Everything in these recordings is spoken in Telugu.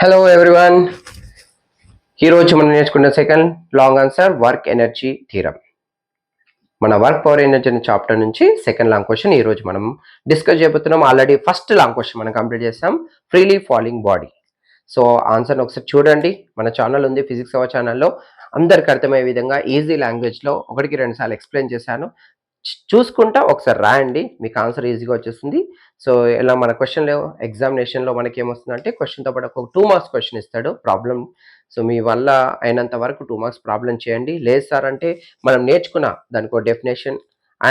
హలో ఎవ్రీవన్, ఈరోజు మనం నేర్చుకున్న second long answer work energy theorem. మన వర్క్ పవర్ ఎనర్జీ అనే చాప్టర్ నుంచి సెకండ్ లాంగ్ క్వశ్చన్ ఈరోజు మనం డిస్కస్ చేయబోతున్నాం. ఆల్రెడీ ఫస్ట్ లాంగ్ క్వశ్చన్ మనం కంప్లీట్ చేస్తాం, ఫ్రీలీ ఫాలింగ్ బాడీ. సో ఆన్సర్ని ఒకసారి చూడండి. మన ఛానల్ ఉంది ఫిజిక్స్ అవర్ ఛానల్లో, అందరికి అర్థమయ్యే విధంగా ఈజీ లాంగ్వేజ్లో 1-2 సార్లు ఎక్స్ప్లెయిన్ చేశాను. చూసుకుంటా ఒకసారి రాయండి, మీకు ఆన్సర్ ఈజీగా వచ్చేస్తుంది. సో ఇలా మన క్వశ్చన్లో ఎగ్జామినేషన్లో మనకి ఏమొస్తుందంటే క్వశ్చన్తో పాటు ఒక 2 మార్క్స్ క్వశ్చన్ ఇస్తాడు ప్రాబ్లం. సో మీ వల్ల అయినంత వరకు 2 మార్క్స్ ప్రాబ్లం చేయండి. లేదు సార్ అంటే మనం నేర్చుకున్న దానికి ఒక డెఫినేషన్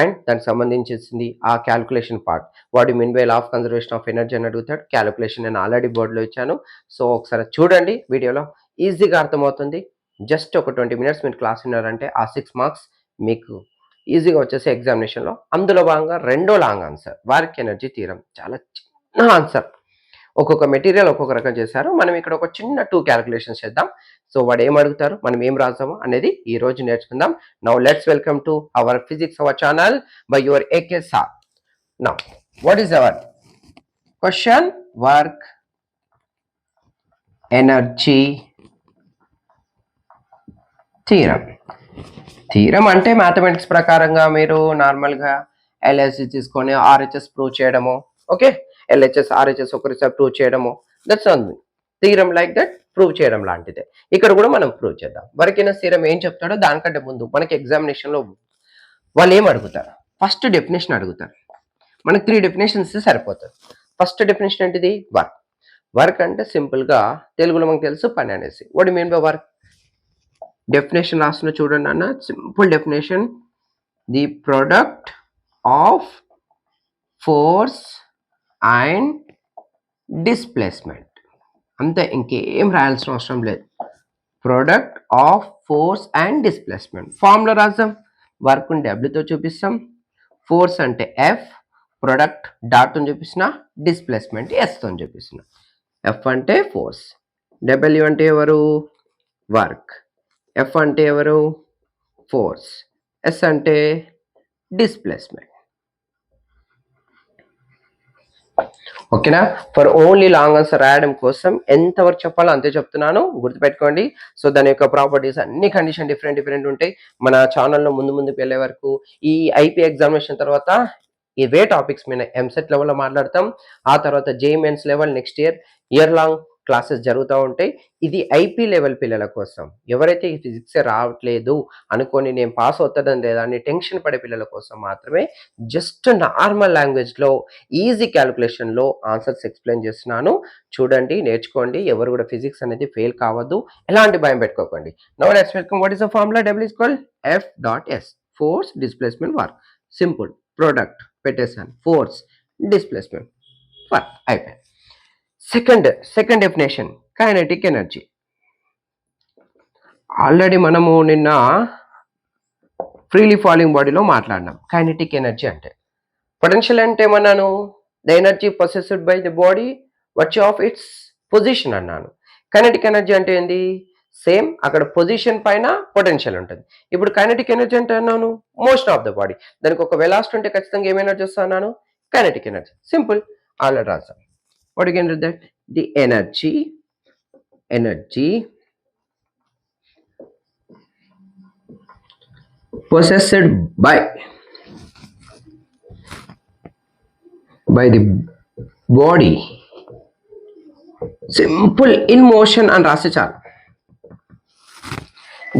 అండ్ దానికి సంబంధించింది ఆ calculation part, what you mean by law of conservation of energy అని అడుగుతాడు. క్యాలిక్యులేషన్ నేను ఆల్రెడీ బోర్డులో ఇచ్చాను. సో ఒకసారి చూడండి, వీడియోలో ఈజీగా అర్థమవుతుంది. జస్ట్ ఒక 20 మినిట్స్ మీరు క్లాస్ విన్నారంటే ఆ 6 మార్క్స్ మీకు ఈజీగా వచ్చేసి ఎగ్జామినేషన్లో. అందులో భాగంగా రెండో long answer work energy theorem, చాలా చిన్న ఆన్సర్. ఒక్కొక్క మెటీరియల్ ఒక్కొక్క రకం చేశారు. మనం ఇక్కడ ఒక చిన్న 2 క్యాలిక్యులేషన్స్ చేద్దాం. సో వాడు ఏం అడుగుతారు, మనం ఏం రాసాము అనేది ఈ రోజు నేర్చుకుందాం. Now let's welcome to our physics our channel by your AK sir. Now what is our question? Work energy theorem. Theorem అంటే మ్యాథమెటిక్స్ ప్రకారంగా మీరు నార్మల్గా ఎల్హెచ్ఎస్ తీసుకొని ఆర్హెచ్ఎస్ ప్రూవ్ చేయడము, ఓకే, ఎల్హెచ్ఎస్ ఆర్హెచ్ఎస్ ఒకరిసారి ప్రూవ్ చేయడము, that's on theorem like that, prove చేయడం లాంటిదే. ఇక్కడ కూడా మనం ప్రూవ్ చేద్దాం. వరకైనా థీరం ఏం చెప్తాడో దానికంటే ముందు మనకి ఎగ్జామినేషన్లో వాళ్ళు ఏం అడుగుతారు, ఫస్ట్ డెఫినేషన్ అడుగుతారు. మనకి 3 డెఫినేషన్స్ సరిపోతుంది. ఫస్ట్ డెఫినేషన్ ఏంటిది? వర్క్. వర్క్ అంటే సింపుల్గా తెలుగులో మనకు తెలుసు పని అనేసి. What you mean by work? Definition రాసిన చూడండి అన్న, simple definition, the product of force and displacement. అంతే, ఇంకేం రాయాల్సిన అవసరం లేదు. Product of force and displacement. Formula రాద్దాం. వర్క్ డబ్ల్యూతో చూపిస్తాం, ఫోర్స్ అంటే ఎఫ్, ప్రొడక్ట్ డాట్తో చూపిస్తున్నా, డిస్ప్లేస్మెంట్ ఎస్తో చూపిస్తున్నా. ఎఫ్ అంటే ఫోర్స్, డబ్ల్యూ అంటే ఎవరు? వర్క్. ఎఫ్ అంటే ఎవరు? ఫోర్స్. ఎస్ అంటే డిస్ప్లేస్మెంట్. ఓకేనా? ఫర్ ఓన్లీ లాంగ్ ఆన్సర్ రాయడం కోసం ఎంతవరకు చెప్పాలో అంతే చెప్తున్నాను, గుర్తుపెట్టుకోండి. సో దాని యొక్క ప్రాపర్టీస్ అన్ని కండిషన్ డిఫరెంట్ ఉంటాయి. మన ఛానల్లో ముందుకు వెళ్ళే వరకు ఈ ఐపీ ఎగ్జామినేషన్ తర్వాత ఇవే టాపిక్స్ మీద ఎంసెట్ లెవెల్లో మాట్లాడతాం. ఆ తర్వాత JEE mains level next year long classes జరుగుతూ ఉంటాయి. ఇది ఐపీ లెవెల్ పిల్లల కోసం, ఎవరైతే ఈ ఫిజిక్స్ రావట్లేదు అనుకొని నేను పాస్ అవుతుందని లేదా అని టెన్షన్ పడే పిల్లల కోసం మాత్రమే జస్ట్ నార్మల్ లాంగ్వేజ్లో ఈజీ క్యాలిక్యులేషన్లో ఆన్సర్స్ ఎక్స్ప్లెయిన్ చేస్తున్నాను. చూడండి, నేర్చుకోండి. ఎవరు కూడా ఫిజిక్స్ అనేది ఫెయిల్ కావద్దు, ఎలాంటి భయం పెట్టుకోకండి. Now let's welcome. What is the formula? W is equal F dot yes, force displacement work. Simple, product పెట్టేసాను, ఫోర్స్ డిస్ప్లేస్మెంట్ వర్క్, అయిపోయింది. Second definition kinetic energy. Already మనము నిన్న ఫ్రీలీ ఫాలింగ్ బాడీలో మాట్లాడినాం. కైనెటిక్ ఎనర్జీ అంటే పొటెన్షియల్ అంటే ఏమన్నాను? The energy possessed by the body వచ్చి ఆఫ్ ఇట్స్ పొజిషన్ అన్నాను. కైనెటిక్ ఎనర్జీ అంటే ఏంది? సేమ్, అక్కడ పొజిషన్ పైన పొటెన్షియల్ ఉంటుంది. ఇప్పుడు కైనెటిక్ ఎనర్జీ అంటే అన్నాను మోషన్ ఆఫ్ ద బాడీ, దానికి ఒక వెలాసిటీ ఉంటే ఖచ్చితంగా ఏం ఎనర్జీ వస్తున్నాను? Kinetic energy. సింపుల్, ఆల్రెడీ రాసాం. What you can do that? The energy possessed by the body, simple, in motion and rasa chalu.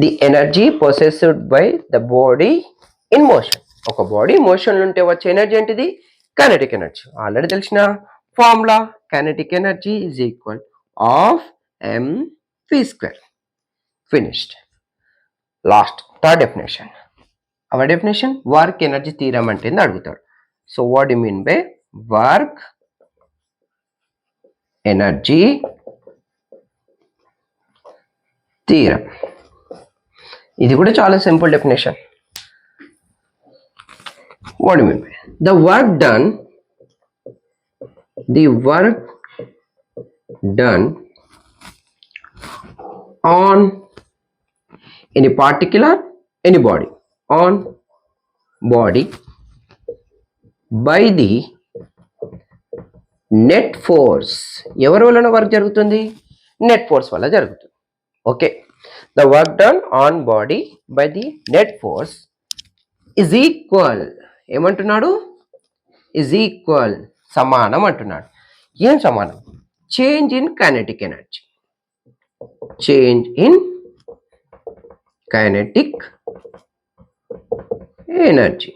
The energy possessed by the body in motion. ఒక బాడీ మోషన్ ఉంటే వచ్చే ఎనర్జీ ఏంటిది? Kinetic energy. ఆల్రెడీ తెలిసిన formula, kinetic energy is equal of mv². Finished. Last, third definition. Our definition, work energy theorem అంటే అడుగుతాడు. So what do you mean by work energy theorem? ఇది కూడా చాలా simple definition. What do you mean by the work done on any particular, any body, on body by the net force. ఎవరి వలన వర్క్ జరుగుతుంది? నెట్ ఫోర్స్ వల్ల జరుగుతుంది. Okay, the work done on body by the net force is equal, ఏమంటున్నాడు, ఇజ్ ఈక్వల్, సమానం అంటున్నాడు. ఏం సమానం? Change in kinetic energy, change in kinetic energy.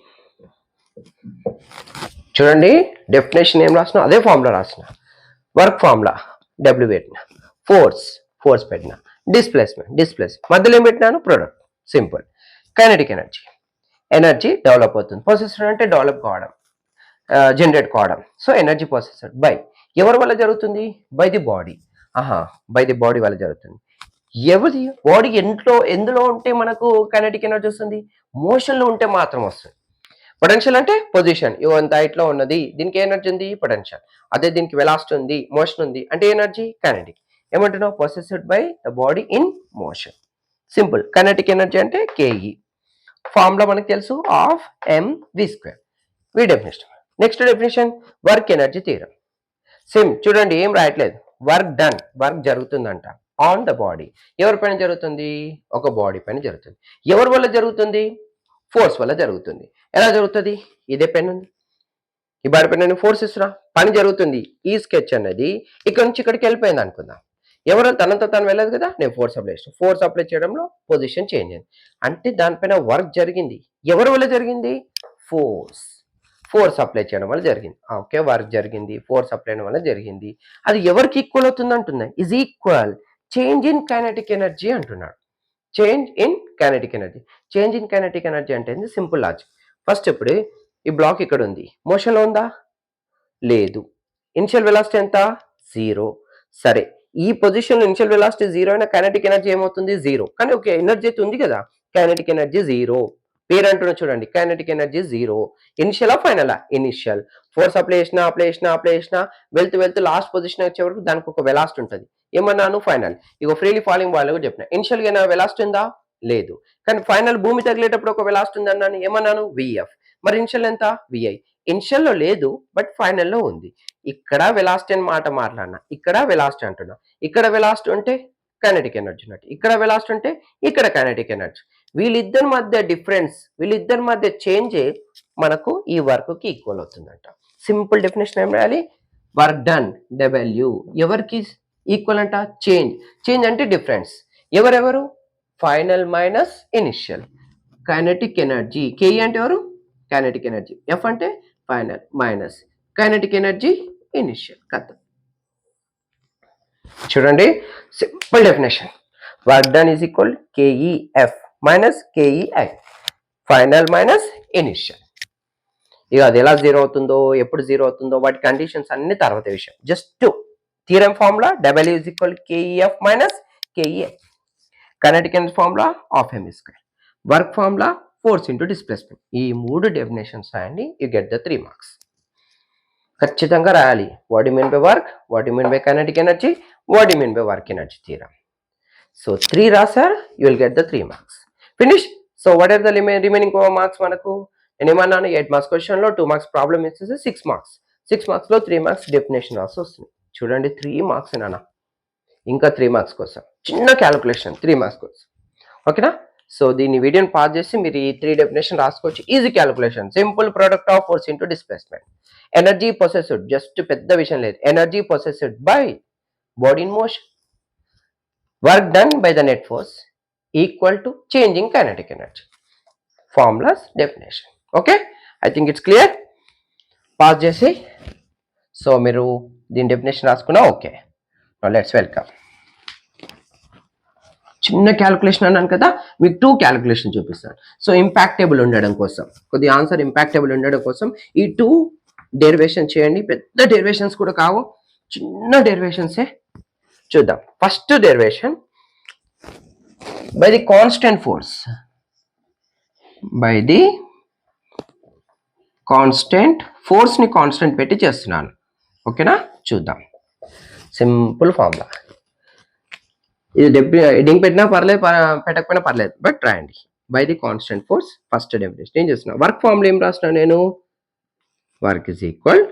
చూడండి డెఫినేషన్ ఏం రాసిన, అదే ఫార్ములా రాసిన. వర్క్ ఫార్ములా డబ్ల్యూ పెట్టిన, ఫోర్స్ పెట్టిన, డిస్ప్లేస్మెంట్ మధ్యలో ఏం పెట్టినాను, product. Simple. Kinetic energy develop అవుతుంది. పొసెసర్ అంటే డెవలప్ కావడం, జనరేట్ కావడం. సో ఎనర్జీ పొసెసర్ బై ఎవరి వల్ల జరుగుతుంది? By the body. By the body వల్ల జరుగుతుంది. ఎవరి బాడీ ఎందులో ఉంటే మనకు కైనెటిక్ ఎనర్జీ వస్తుంది? మోషన్లో ఉంటే మాత్రం వస్తుంది. పొటెన్షియల్ అంటే పొజిషన్, ఇవంత హైట్లో ఉన్నది, దీనికి ఎనర్జీ ఉంది, పొటెన్షియల్. అదే దీనికి వెలాసిటీ ఉంది, మోషన్ ఉంది, అంటే ఎనర్జీ కైనెటిక్. ఏమంటున్నావు? Possessed by the body in motion. Simple. Kinetic energy అంటే కేఈ. ఫార్ములా మనకు తెలుసు, ఆఫ్ mv². వి definition. Next definition, work energy theorem. Same చూడండి, ఏం రాయట్లేదు. వర్క్ డన్, వర్క్ జరుగుతుందంట ఆన్ ద బాడీ. ఎవరి పైన జరుగుతుంది? ఒక బాడీ పైన జరుగుతుంది. ఎవరి వల్ల జరుగుతుంది? ఫోర్స్ వల్ల జరుగుతుంది. ఎలా జరుగుతుంది? ఇదే పెన్ ఉంది, ఈ బాడీ పైన నేను ఫోర్స్ ఇస్తున్నా, పని జరుగుతుంది. ఈ స్కెచ్ అనేది ఇక్కడ నుంచి ఇక్కడికి వెళ్ళిపోయింది అనుకుందాం. ఎవరు తనంతో తను వెళ్ళదు కదా, నేను ఫోర్స్ అప్లై చేస్తాను. ఫోర్స్ అప్లై చేయడంలో పొజిషన్ చేంజ్ అయింది, అంటే దానిపైన వర్క్ జరిగింది. ఎవరి వల్ల జరిగింది? ఫోర్స్ అప్లై చేయడం వల్ల జరిగింది. ఓకే, వర్క్ జరిగింది, ఫోర్స్ అప్లై చేయడం వల్ల జరిగింది. అది ఎవరికి ఈక్వల్ అవుతుంది అంటున్నా? Is equal change in kinetic energy అంటున్నాడు. Change in kinetic energy. Change in kinetic energy అంటే సింపుల్ లాజిక్. ఫస్ట్ ఇప్పుడు ఈ బ్లాక్ ఇక్కడ ఉంది, మోషన్లో ఉందా? లేదు. ఇనిషియల్ వెలాసిటీ ఎంత? 0. సరే, ఈ పొజిషన్ ఇనిషియల్ వెలాసిటీ 0 అయినా కైనెటిక్ ఎనర్జీ ఏమవుతుంది? 0. కానీ ఓకే, ఎనర్జీ అయితే ఉంది కదా, కైనెటిక్ ఎనర్జీ 0. పేరు అంటున్నా చూడండి, కైనెటిక్ ఎనర్జీ 0. ఇనిషియలా ఫైనలా? ఇనిషియల్. ఫోర్స్ అప్లై చేసినా వెళ్తూ లాస్ట్ పొజిషన్ వచ్చే వరకు దానికి ఒక వెలాసిటీ ఉంటుంది. ఏమన్నాను? ఫైనల్. ఇగో ఫ్రీలీ ఫాలింగ్ బాల్ కూడా చెప్పిన, ఇనిషియల్ గా వెలాసిటీ ఉందా? లేదు. కానీ ఫైనల్ భూమి తగిలేటప్పుడు ఒక వెలాసిటీ ఉంది అన్నాను, ఏమన్నాను? విఎఫ్. మరి ఇనిషియల్ ఎంత? విఐ. ఇనిషియల్లో లేదు, బట్ ఫైనల్లో ఉంది. ఇక్కడ వెలాసిటీ అని మాట మాట్లాడినా, ఇక్కడ వెలాసిటీ అంటున్నా. ఇక్కడ వెలాసిటీ ఉంటే కైనెటిక్ ఎనర్జీ ఉన్నట్టు, ఇక్కడ వెలాసిటీ ఉంటే ఇక్కడ కైనెటిక్ ఎనర్జీ. వీళ్ళిద్దరి మధ్య డిఫరెన్స్, వీళ్ళిద్దరి మధ్య చేంజే మనకు ఈ వర్క్ కి ఈక్వల్ అవుతుందంట. సింపుల్ డెఫినేషన్ ఏం రాయాలి? వర్క్ డన్ డబ్ల్యూ ఎవరికి ఈక్వల్ అంట? చేంజ్ అంటే డిఫరెన్స్. ఎవరెవరు? Final minus initial. Kinetic energy K అంటే ఎవరు? Kinetic energy. ఎఫ్ అంటే final minus kinetic energy initial. కథ చూడండి, simple definition. Work done is equal KEF minus KEI, final minus initial. ఇక అది ఎలా 0 అవుతుందో, ఎప్పుడు 0 అవుతుందో, వాటి కండిషన్స్ అన్ని తర్వాత విషయం. Just theorem formula W is equal KEF minus KEI. Kinetic energy formula of mv². Work formula force into displacement. ఈ 3 డెఫినేషన్స్ రాయండి, యూ గెట్ ద 3 మార్క్స్. ఖచ్చితంగా రాయాలి. What you mean by work, what you mean by kinetic energy, what you mean by work energy theorem. So 3 రాసారు, you will get the 3 marks. Finish. So what are the remaining marks? మనకు నేను ఏమన్నాను, 8 మార్క్స్ క్వశ్చన్ లో 2 మార్క్స్ ప్రాబ్లమ్ ఇచ్చేసి 6 మార్క్స్. 6 మార్క్స్ లో 3 మార్క్స్ డెఫినేషన్ రాసి వస్తుంది. చూడండి 3 మార్క్స్ నాన్న, ఇంకా 3 మార్క్స్ కోసం చిన్న క్యాలిక్యులేషన్ 3 మార్క్స్ కోసం. ఓకేనా? సో దీన్ని వీడియోని పాస్ చేసి మీరు ఈ 3 డెఫినేషన్ రాసుకోవచ్చు. Easy calculation. Simple product of force into displacement. Energy possessed, just పెద్ద విషయం లేదు, energy possessed by body in motion. Work done by the net force equal to changing kinetic energy. Formulas, definition. Okay, I think it's clear. Pass చేసి సో మీరు దీని డెఫినేషన్ రాసుకున్నా. Okay, let's welcome. చిన్న క్యాలిక్యులేషన్ అన్నాను కదా, మీకు 2 క్యాలిక్యులేషన్ చూపిస్తాను. సో ఇంపాక్టబుల్ ఉండడం కోసం, కొద్ది ఆన్సర్ ఇంపాక్టబుల్ ఉండడం కోసం ఈ 2 డెరివేషన్ చేయండి. పెద్ద డెరివేషన్స్ కూడా కావు, చిన్న డెరివేషన్సే చూద్దాం. First derivation, by the constant force, by the constant force ని కాన్స్టెంట్ పెట్టి చేస్తున్నాను. ఓకేనా? చూద్దాం. Simple formula. ఇది హెడ్డింగ్ పెట్టినా పర్లేదు, పెట్టకపోయినా పర్లేదు, బట్ రాయండి. By the constant force, first definition ఏం చేస్తున్నా, వర్క్ ఫార్ములా ఏం రాస్తున్నా నేను? Work is equal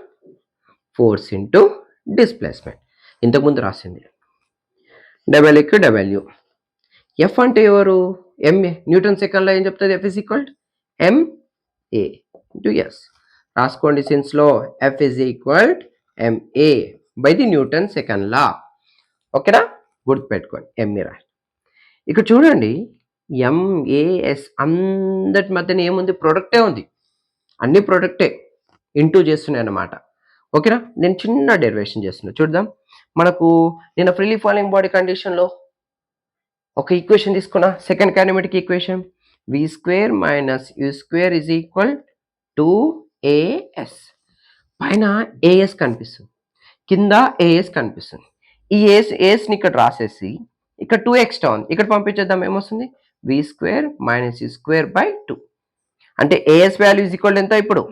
force into displacement. ఇంతకుముందు రాసింది డబల్ ఈక్యూ డబ్ల్యూ. ఎఫ్ అంటే ఎవరు? ఎంఏ. న్యూటన్ సెకండ్లో ఏం చెప్తుంది? F is equal MA into S. రాసుకోండి సిన్స్లో F is equal MA by the Newton second law. ఓకేనా? గుర్తుపెట్టుకోండి ఎంఏ రా. ఇక్కడ చూడండి ఎంఏఎస్ అందటి మధ్యన ఏముంది? ప్రొడక్టే ఉంది. అన్ని ప్రొడక్టే ఇంటూ చేస్తున్నాయి అన్నమాట. ఓకేనా? నేను చిన్న డెరివేషన్ చేస్తున్నా చూద్దాం. మనకు నేను ఫ్రీలీ ఫాలింగ్ బాడీ కండిషన్లో ఒక ఈక్వేషన్ తీసుకున్నా, second kinematic equation v square minus u square is equal to AS. పైన ఏఎస్ కనిపిస్తుంది, కింద ఏఎస్ కనిపిస్తుంది. ఈ ఏఎస్ని ఇక్కడ రాసేసి ఇక్కడ 2 ఎక్స్ట్రా ఉంది, ఇక్కడ పంపించేద్దాం. ఏమొస్తుంది? V square minus u square by 2. అంటే ఏఎస్ వాల్యూ ఈజ్ ఈక్వల్ ఎంత? ఇప్పుడు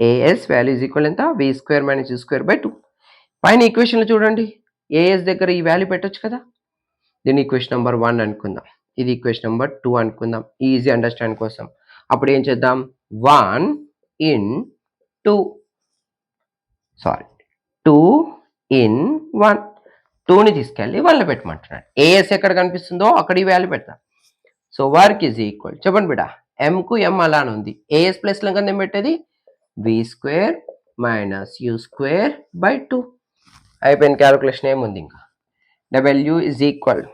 ఏఎస్ వాల్యూ ఈజ్ ఈక్వల్ ఎంత? V square minus u square by 2. పైన ఈక్వేషన్లో చూడండి ఏఎస్ దగ్గర ఈ వాల్యూ పెట్టొచ్చు కదా. దీన్ని ఈక్వేషన్ నెంబర్ 1 అనుకుందాం, ఇది ఈక్వేషన్ నెంబర్ 2 అనుకుందాం ఈజీ అండర్స్టాండ్ కోసం. అప్పుడు ఏం చేద్దాం? 1 in 2 in 1. 2ని తీసుకెళ్ళి 1లో పెట్టమంటున్నాడు. ఏఎస్ ఎక్కడ కనిపిస్తుందో అక్కడ ఈ వాల్యూ పెడతాం. సో వర్క్ ఈజ్ ఈక్వల్, చెప్పండి బిడ్డ, ఎంకు ఎం అలానే ఉంది. ఏఎస్ ప్లస్లో కింద ఏం పెట్టేది? V square minus u square by 2. అయిపోయిన క్యాలిక్యులేషన్ ఏముంది ఇంకా? W is equal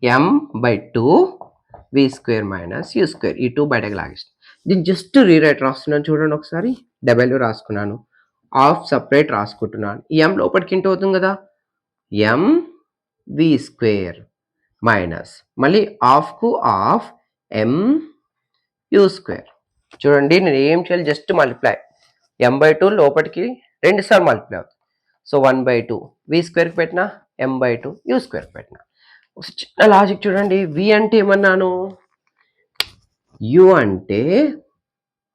M by 2 v square minus u square. ఈ 2 బయటకు లాగేస్తాను. దీన్ని జస్ట్ రీరైట్ రాస్తున్నాను చూడండి ఒకసారి. డబ్ల్యూ రాసుకున్నాను, ఆఫ్ సపరేట్ రాసుకుంటున్నాను. ఈ ఎం లోపలికి ఇంటూ అవుతుంది కదా, ఎం వి స్క్వేర్ మైనస్ మళ్ళీ ఆఫ్కు ఆఫ్ ఎం యూ స్క్వేర్. చూడండి నేను ఏం చేయాలి? Just multiply. ఎం బై 2 లోపలికి 2 సార్లు మల్టిప్లై అవుతుంది. సో 1/2 వి స్క్వేర్కి పెట్టిన, ఎం బై 2 యూ స్క్వేర్కి పెట్టిన. ఒక చిన్న లాజిక్ చూడండి. వి అంటే ఏమన్నాను? యు అంటే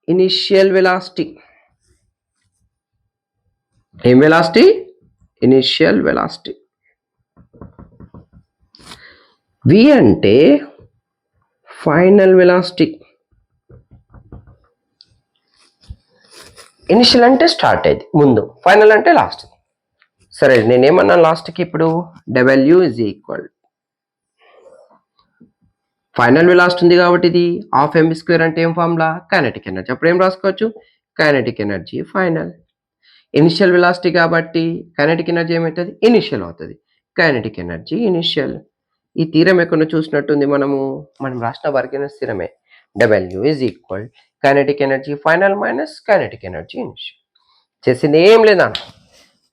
ఇనిషియల్ వెలాసిటీ. ఏం వెలాసిటీ? Initial velocity. వి అంటే ఫైనల్ వెలాసిటీ. ఇనిషియల్ అంటే స్టార్ట్ అయ్యేది ముందు, ఫైనల్ అంటే లాస్ట్. సరే నేనేమన్నా లాస్ట్కి ఇప్పుడు W is equal final velocity ఉంది కాబట్టి ఇది హాఫ్ ఎంబీ స్క్వేర్ అంటే ఏం ఫార్ములా? Kinetic energy. అప్పుడు ఏం రాసుకోవచ్చు? Kinetic energy final. Initial velocity కాబట్టి కైనెటిక్ ఎనర్జీ ఏమవుతుంది? ఇనిషియల్ అవుతుంది. Kinetic energy initial. ఈ థీరం ఎక్కడ చూసినట్టుంది మనం రాసిన వర్క్ ఎనర్జీ థీరమే. W is equal kinetic energy final minus kinetic energy initial. చేసింది ఏం లేదా,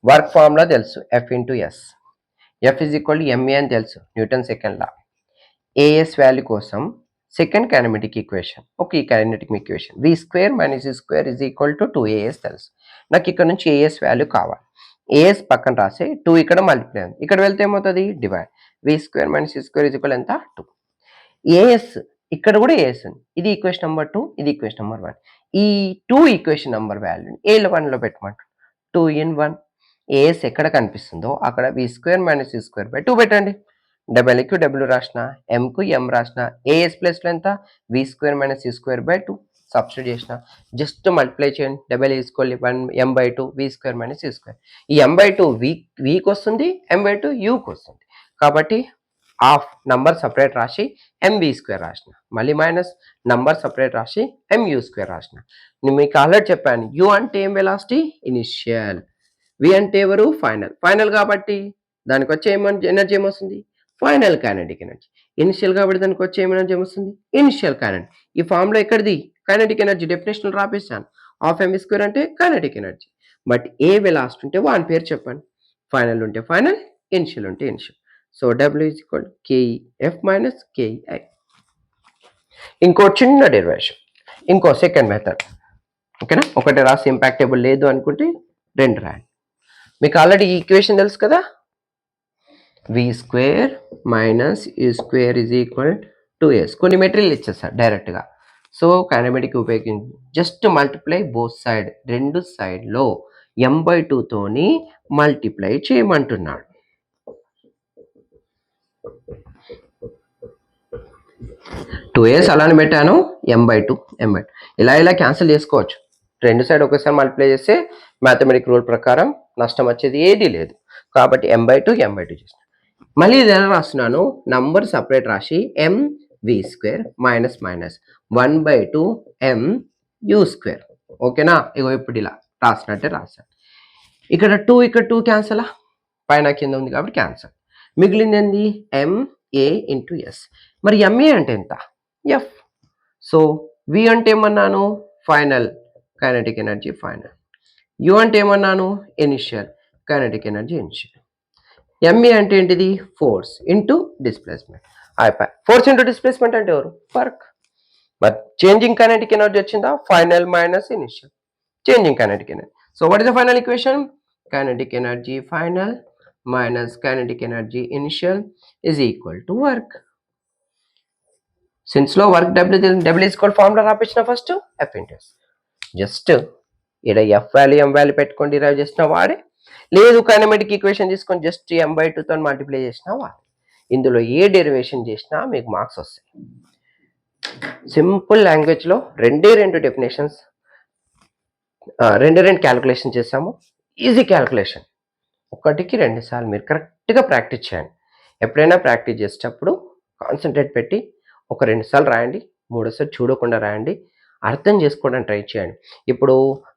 వర్క్ ఫార్ములా తెలుసు, F into S. F is equal MA అని తెలుసు, Newton second law. AS value కోసం సెకండ్ కైనమెటిక్ ఈక్వేషన్, ఈ kinetic equation v square minus u square is equal to 2AS తెలుసు. నాకు ఇక్కడ నుంచి ఏఎస్ వాల్యూ కావాలి. ఏఎస్ పక్కన రాసి 2 ఇక్కడ మల్టిప్లై ఉంది, ఇక్కడ వెళ్తే ఏమవుతుంది? Divide. V square minus u square is equal to? 2. As ఇక్కడ కూడా ఏఎస్ ఉంది, ఇది ఈక్వేషన్ నెంబర్ 2, ఇది ఈక్వేషన్ నెంబర్ 1. ఈ 2 ఈక్వేషన్ నెంబర్ వాల్యూని A1లో పెట్టమంటారు. 2 in 1. ఏఎస్ ఎక్కడ కనిపిస్తుందో అక్కడ v square minus u square by 2 పెట్టండి. డబ్ల్యూకి డబ్ల్యూ రాసిన, ఎంకు ఎం రాసిన, ఏఎస్ ప్లస్లో ఎంత? V square minus u square by 2 substitute చేసిన. జస్ట్ మల్టిప్లై చేయండి. W equal 1 M by 2 v square minus u square. ఈ ఎం బై 2 వీకి వస్తుంది, ఎం బై 2 యూకి వస్తుంది. కాబట్టి హాఫ్ నంబర్ సపరేట్ రాసి ఎంవి స్క్వేర్ రాసిన, మళ్ళీ మైనస్ నంబర్ సపరేట్ రాసి ఎంయూ స్క్వేర్ రాసిన. నేను మీకు ఆల్రెడీ చెప్పాను, యూ అంటే ఏం వెలాసిటీ? ఇనిషియల్. వి అంటే ఎవరు? ఫైనల్. ఫైనల్ కాబట్టి దానికి వచ్చే ఎనర్జీ ఏమొస్తుంది? Final kinetic energy. ఇనిషియల్ కాబట్టి దానికి వచ్చే ఎనర్జీ ఏమొస్తుంది? Initial kinetic. ఈ ఫార్ములా ఎక్కడిది? కైనెటిక్ ఎనర్జీ డెఫినేషన్ రాపిస్తాను. హాఫ్ ఎంవి స్క్వేర్ అంటే కైనెటిక్ ఎనర్జీ. బట్ ఏ వెలాసిటీ ఉంటే వాని పేరు చెప్పండి. ఫైనల్ ఉంటే ఫైనల్, ఇనిషియల్ ఉంటే initial. So W is equal KEF minus KEI. ఇంకో చిన్న డెరివేషన్, ఇంకో సెకండ్ మెథడ్. ఓకేనా? ఒకటి రాసి ఇంపాక్టబుల్ లేదు అనుకుంటే 2 రాయండి. మీకు ఆల్రెడీ ఈ ఈక్వేషన్ తెలుసు కదా, v square minus u square is equal 2s. కొన్ని మెటీరియల్ ఇచ్చేస్తారు డైరెక్ట్గా. సో కైనమెటిక్ ఉపయోగించి జస్ట్ మల్టిప్లై బోత్ సైడ్, 2 సైడ్లో ఎం బై 2తోని మల్టిప్లై చేయమంటున్నాడు. టూ ఏస్ అలానే పెట్టాను, ఎం బై 2 ఇలా క్యాన్సిల్ చేసుకోవచ్చు. 2 సైడ్ ఒకసారి మల్టిప్లై చేస్తే మ్యాథమెటిక్ రూల్ ప్రకారం నష్టం వచ్చేది ఏదీ లేదు. కాబట్టి m/2 చేసిన. మళ్ళీ ఇది ఎలా రాస్తున్నాను, నంబర్ సపరేట్ రాసి mv² మైనస్ 1/2 mu². ఓకేనా? ఇగో ఇప్పుడు ఇలా రాసినట్టే రాశాను. ఇక్కడ 2 క్యాన్సల్, పైన కింద ఉంది కాబట్టి క్యాన్సల్. మిగిలింది ఏంది, ma/s. మరి ma అంటే ఎంత, f. సో v అంటే ఏమన్నాను, final kinetic energy final. u అంటే ఏమన్నాను, initial kinetic energy initial. ma అంటే ఏంటిది, ఫోర్స్ ఇంటూ డిస్ప్లేస్మెంట్. అయిపోయి. ఫోర్స్ ఇంటూ డిస్ప్లేస్మెంట్ అంటే ఎవరు, work. But changing kinetic energy వచ్చిందా, final minus initial, changing kinetic energy. So what is the final equation, kinetic energy final minus kinetic energy initial is equal to work. Since లో work W is equal formula రాపించిన first F into S. Just ఇక్కడ F వాల్యూ M వాల్యూ పెట్టుకొని డిరైవ్ చేసిన వాడే, లేదు కైనమెటిక్ ఈక్వేషన్ తీసుకొని జస్ట్ m/2 తో మల్టిప్లై చేసినా వాడే. ఇందులో ఏ డెరివేషన్ చేసినా మీకు మార్క్స్ వస్తాయి. సింపుల్ లాంగ్వేజ్లో రెండు డెఫినేషన్స్, రెండు క్యాలిక్యులేషన్ చేసాము. ఈజీ క్యాలిక్యులేషన్, 1కి 2 సార్లు మీరు కరెక్ట్గా ప్రాక్టీస్ చేయండి. ఎప్పుడైనా ప్రాక్టీస్ చేసేటప్పుడు కాన్సన్ట్రేట్ పెట్టి ఒక 2 సార్లు రాయండి, 3సారి చూడకుండా రాయండి, అర్థం చేసుకోవడానికి ట్రై చేయండి. ఇప్పుడు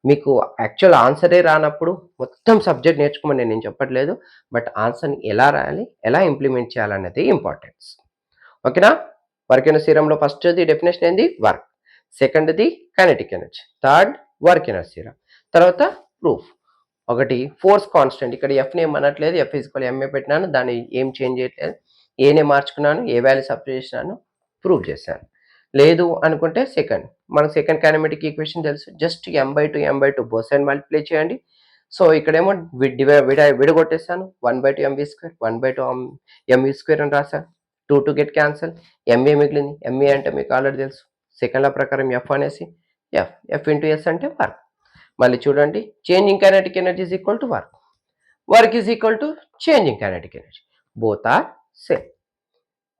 మీకు యాక్చువల్ ఆన్సరే రానప్పుడు మొత్తం సబ్జెక్ట్ నేర్చుకోమని నేను చెప్పట్లేదు, బట్ ఆన్సర్ని ఎలా రాయాలి, ఎలా ఇంప్లిమెంట్ చేయాలనేది ఇంపార్టెన్స్. ఓకేనా? వర్క్ ఎనర్జీ థియరంలో ఫస్ట్ది డెఫినేషన్ ఏంది, వర్క్. సెకండ్ది kinetic energy, third work energy theorem. తర్వాత ప్రూఫ్. ఒకటి ఫోర్స్ కాన్స్టెంట్, ఇక్కడ ఎఫ్ని ఏం అనట్లేదు, ఎఫ్ ఈక్వల్ ఎంఏ పెట్టినాను, దాన్ని ఏం చేంజ్ చేయట్లేదు, ఏనే మార్చుకున్నాను, ఏ వాల్యూ సబ్స్టిట్యూట్ చేసినాను, ప్రూవ్ చేశాను. లేదు అనుకుంటే మనకు సెకండ్ కైనమెటిక్ ఈక్వేషన్ తెలుసు, just m/2 both side multiply చేయండి. సో ఇక్కడేమో విడగొట్టేస్తాను, 1/2 mv², 1/2 mv² అని రాశాను. 2 గెట్ క్యాన్సల్, ఎంఏ మిగిలింది. ఎంఏ అంటే మీకు ఆల్రెడీ తెలుసు, సెకండ్ లా ప్రకారం ఎఫ్ అనేసి ఎఫ్ ఇంటూ ఎస్ అంటే వర్క్. మళ్ళీ చూడండి, changing kinetic energy is equal to work, work is equal to changing kinetic energy, both are same.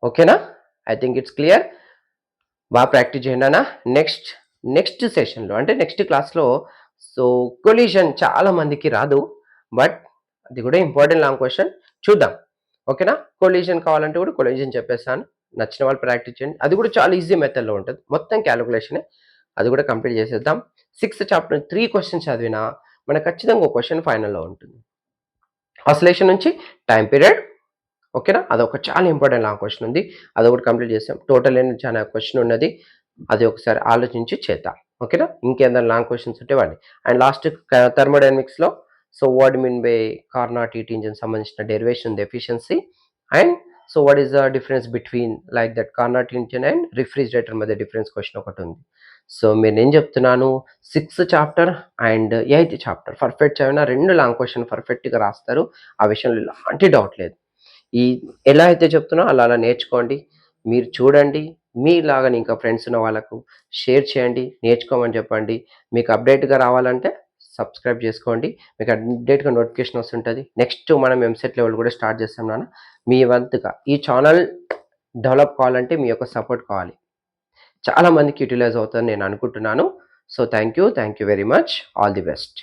ఓకేనా? I think it's clear. బాగా ప్రాక్టీస్ చేయండి అన్న. నెక్స్ట్ సెషన్లో అంటే నెక్స్ట్ క్లాస్లో సో కొలిజన్ చాలా మందికి రాదు, బట్ అది కూడా ఇంపార్టెంట్ లాంగ్ క్వశ్చన్, చూద్దాం. ఓకేనా? కొలిజన్ కావాలంటే కూడా కొలిజన్ చెప్పేస్తాను, నచ్చిన వాళ్ళు ప్రాక్టీస్ చేయండి. అది కూడా చాలా ఈజీ మెథడ్లో ఉంటుంది, మొత్తం క్యాలిక్యులేషనే, అది కూడా కంప్లీట్ చేసేద్దాం. 6th చాప్టర్ 3 క్వశ్చన్స్ చదివినా మనకు ఖచ్చితంగా ఒక క్వశ్చన్ ఫైనల్లో ఉంటుంది. ఆసిలేషన్ నుంచి టైం పీరియడ్. ఓకేనా? అదొక చాలా ఇంపార్టెంట్ లాంగ్ క్వశ్చన్ ఉంది, అదొకటి కంప్లీట్ చేస్తాం. టోటల్ ఎనర్జీ అనే క్వశ్చన్ ఉన్నది, అది ఒకసారి ఆలోచించి చేద్దాం. ఓకేనా? ఇంకేదైనా లాంగ్ క్వశ్చన్స్ ఉంటే వాడి. అండ్ లాస్ట్ థర్మోడైనమిక్స్లో so what mean by Carnot heat engine సంబంధించిన డెరివేషన్ ఉంది, efficiency. And so what is the difference between like that Carnot engine and refrigerator మధ్య డిఫరెన్స్ క్వశ్చన్ ఒకటి ఉంది. సో నేను చెప్తున్నాను, 6th chapter and 8th chapter perfect చదివిన 2 లాంగ్ క్వశ్చన్ పర్ఫెక్ట్గా రాస్తారు, ఆ విషయంలో ఎలాంటి డౌట్ లేదు. ఈ ఎలా అయితే చెప్తున్నా అలా నేర్చుకోండి, మీరు చూడండి, మీలాగా ఇంకా ఫ్రెండ్స్ ఉన్న వాళ్ళకు షేర్ చేయండి, నేర్చుకోమని చెప్పండి. మీకు అప్డేట్గా రావాలంటే సబ్స్క్రైబ్ చేసుకోండి, మీకు అప్డేట్గా నోటిఫికేషన్ వస్తుంటుంది. నెక్స్ట్ మనం ఎంసెట్ లెవెల్ కూడా స్టార్ట్ చేస్తాం నాన్న. మీ వంతుగా ఈ ఛానల్ డెవలప్ కావాలంటే మీ యొక్క సపోర్ట్ కావాలి, చాలా మందికి యూటిలైజ్ అవుతుందని నేను అనుకుంటున్నాను. So thank you very much, all the best.